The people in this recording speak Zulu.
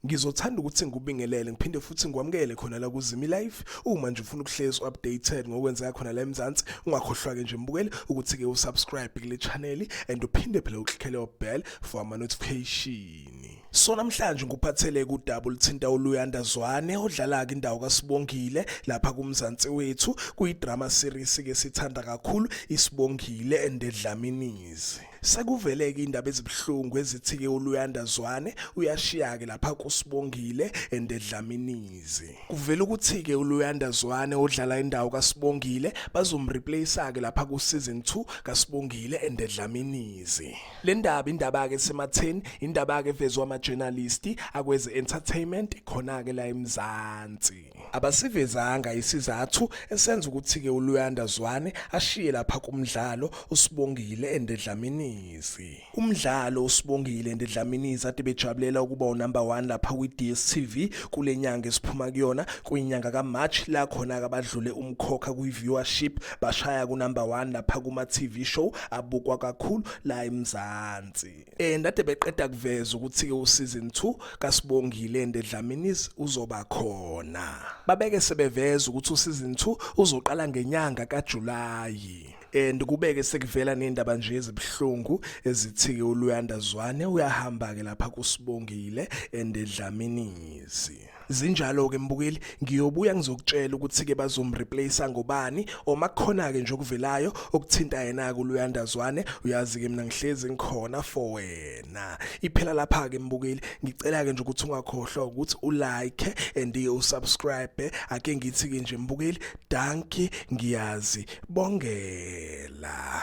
Ngizothanda ukuthi ngikubingelele ngiphinde futhi ngikwamukele khona la kuZimi Live. Uma nje ufuna ukuhlezi updated ngokwenzeka khona la eMzansi, ungakhohlwa ke nje mbukele ukuthi ke usubscribe kule channel and uphinde phela uklickele bell for ama notification. So namhlanje ngikuphathele ku double thinta uLuyanda Zwane odlala ke indawo kaSibongile lapha kuMzansi wethu kuyidrama series ke sithanda kakhulu iSibongile and Dlaminizi. Sekuvele ke indaba ezibhlungu ezithi ke uLuyanda Zwane uyashiya ke lapha kuSibongile and Dlaminizi. Kuvela ukuthi ke uLuyanda Zwane odlala indawo kaSibongile bazomreplace ke lapha ku season 2 kaSibongile and Dlaminizi. Le indaba ke sematheni indaba ke vezwe ama journalist akweze entertainment khona ke la eMzansi. Abasivezanga isizathu esenza ukuthi ke uLuyanda Zwane ashiye lapha kumdlalo uSibongile and Dlaminizi. Umdlalo uSibongile and Dlaminizi ade bejabulela ukuba number 1 lapha ku DStv kule nyanga esiphuma kuyona kuyinyanga kaMarch la khona ke badlule umkhokha ku viewership bashaya ku number 1 lapha kuma TV show abukwa kakhulu la eMzansi. Ade beqeda kuveza ukuthi ke season 2 kaSibongile and Dlaminizi uzoba khona. Babeke sebeveza ukuthi season 2 uzoqala ngenyanga kaJuly. And kubeke sekuvela nendaba nje ezibhlungu ezithi ke uLuyanda Zwane uyahamba ke lapha kuSibongile and Dlaminizi. Zinjalo ke mbukeli ngiyobuya ngizokutshela ukuthi ke bazomreplace ngobani omakhona ke nje okuvelayo okuthinta yena ke uLuyanda Zwane uyazi ke mina ngihlezi ngikhona for wena. Iphela lapha ke mbukeli ngicela ke nje ukuthi ungakhohlwa ukuthi ulike and usubscribe ake ngithi ke nje mbukeli danki ngiyazi bongela.